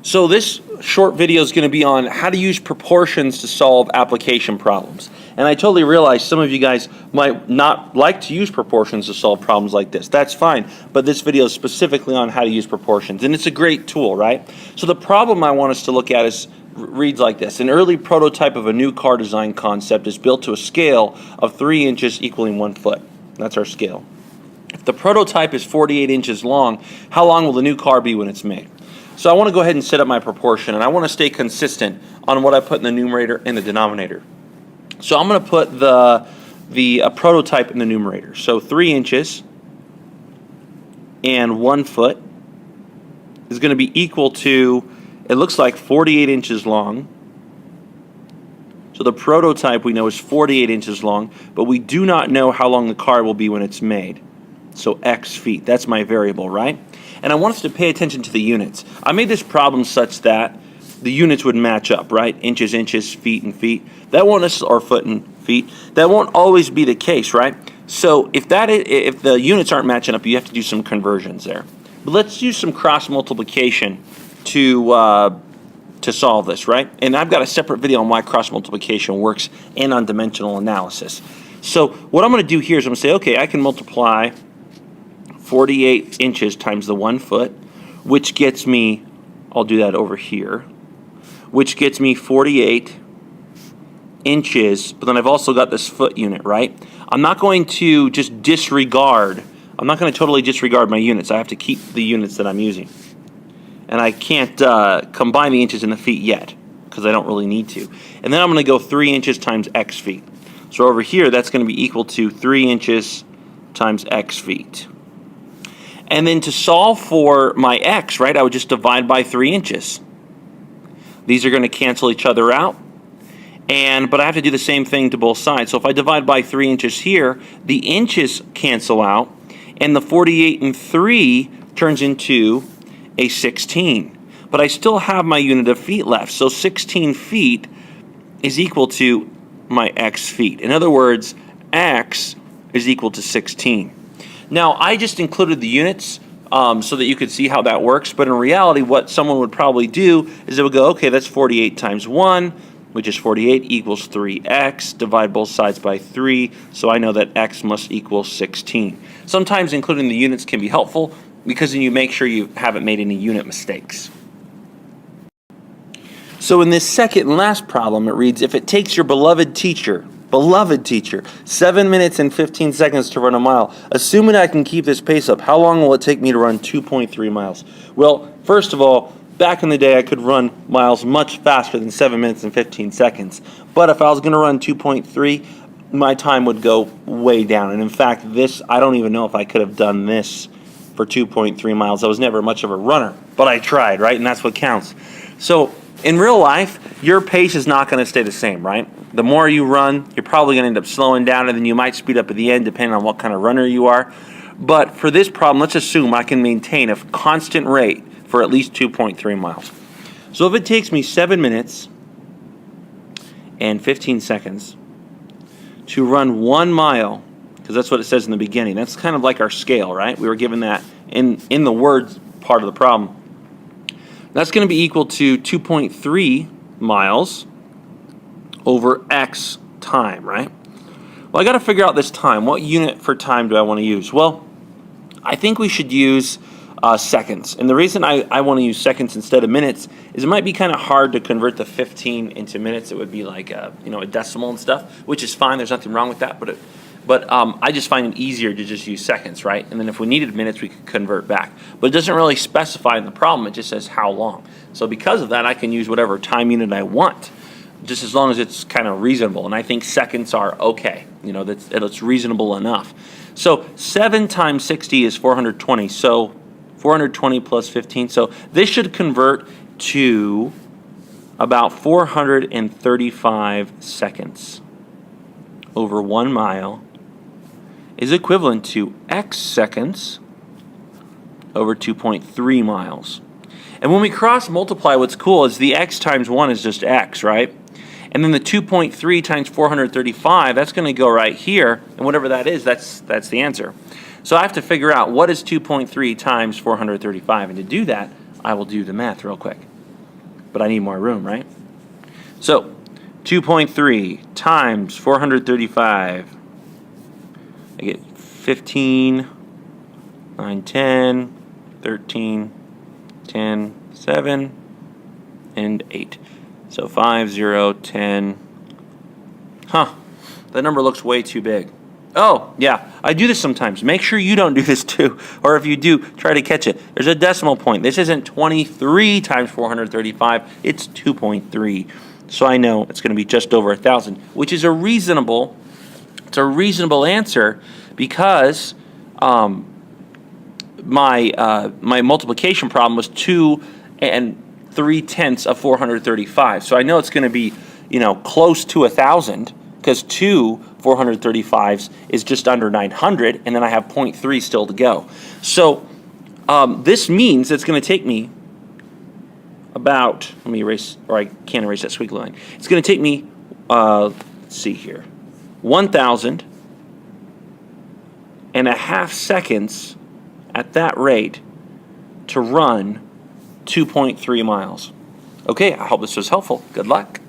So this short video is going to be on how to use proportions to solve application problems. And I totally realize some of you guys might not like to use proportions to solve problems like this. That's fine, but this video is specifically on how to use proportions, and it's a great tool, right? So the problem I want us to look at reads like this. An early prototype of a new car design concept is built to a scale of 3 inches equaling 1 foot. That's our scale. If the prototype is 48 inches long, how long will the new car be when it's made? So I want to go ahead and set up my proportion, and I want to stay consistent on what I put in the numerator and the denominator. So I'm going to put the prototype in the numerator. So 3 inches and 1 foot is going to be equal to, it looks like 48 inches long. So the prototype we know is 48 inches long, but we do not know how long the car will be when it's made. So x feet, that's my variable, right? And I want us to pay attention to the units. I made this problem such that the units would match up, right? Inches, inches, feet, and feet. That won't, or foot and feet. That won't always be the case, right? So if the units aren't matching up, you have to do some conversions there. But let's use some cross multiplication to solve this, right? And I've got a separate video on why cross multiplication works and on dimensional analysis. So what I'm going to do here is I'm going to say, okay, I can multiply 48 inches times the 1 foot, which gets me, I'll do that over here, which gets me 48 inches, but then I've also got this foot unit, right? I'm not going to just disregard, I'm not going to totally disregard my units. I have to keep the units that I'm using. And I can't combine the inches and the feet yet, because I don't really need to. And then I'm going to go 3 inches times x feet. So over here, that's going to be equal to 3 inches times x feet. And then to solve for my x, right, I would just divide by 3 inches. These are going to cancel each other out. But I have to do the same thing to both sides. So if I divide by 3 inches here, the inches cancel out, and the 48 and 3 turns into a 16. But I still have my unit of feet left. So 16 feet is equal to my x feet. In other words, x is equal to 16. Now, I just included the units so that you could see how that works, but in reality, what someone would probably do is they would go, okay, that's 48 times 1, which is 48, equals 3x, divide both sides by 3, so I know that x must equal 16. Sometimes including the units can be helpful because then you make sure you haven't made any unit mistakes. So in this second and last problem, it reads, if it takes your beloved teacher, 7 minutes and 15 seconds to run a mile. Assuming I can keep this pace up, how long will it take me to run 2.3 miles? Well, first of all, back in the day, I could run miles much faster than 7 minutes and 15 seconds. But if I was going to run 2.3, my time would go way down. And in fact, I don't even know if I could have done this for 2.3 miles. I was never much of a runner, but I tried, right? And that's what counts. So in real life, your pace is not going to stay the same, right? The more you run, you're probably going to end up slowing down, and then you might speed up at the end depending on what kind of runner you are. But for this problem, let's assume I can maintain a constant rate for at least 2.3 miles. So if it takes me 7 minutes and 15 seconds to run 1 mile, because that's what it says in the beginning, that's kind of like our scale, right? We were given that in the words part of the problem. That's going to be equal to 2.3 miles over x time, right? Well, I got to figure out this time. What unit for time do I want to use? Well, I think we should use seconds. And the reason I want to use seconds instead of minutes is it might be kind of hard to convert the 15 into minutes. It would be like a decimal and stuff, which is fine. There's nothing wrong with that. But I just find it easier to just use seconds, right? And then if we needed minutes, we could convert back. But it doesn't really specify in the problem. It just says how long. So because of that, I can use whatever time unit I want, just as long as it's kind of reasonable. And I think seconds are okay. It's reasonable enough. So 7 times 60 is 420. So 420 plus 15. So this should convert to about 435 seconds over 1 mile is equivalent to x seconds over 2.3 miles. And when we cross multiply, what's cool is the x times 1 is just x, right? And then the 2.3 times 435, that's going to go right here, and whatever that is, that's the answer. So I have to figure out what is 2.3 times 435, and to do that, I will do the math real quick. but I need more room, right? So 2.3 times 435. I get 15, 9, 10, 13, 10, 7, and 8. So 5, 0, 10. Huh. That number looks way too big. Oh, yeah, I do this sometimes. Make sure you don't do this too. Or if you do, try to catch it. There's a decimal point. This isn't 23 times 435. It's 2.3. So I know it's going to be just over 1,000, which is a reasonable answer because my multiplication problem was 2 3/10 of 435. So I know it's going to be, close to 1,000 because 2 435s is just under 900, and then I have 0.3 still to go. So this means it's going to take me about, let me erase, or I can't erase that squiggly line. It's going to take me, let's see here, 1,5 seconds at that rate to run 2.3 miles. Okay, I hope this was helpful. Good luck.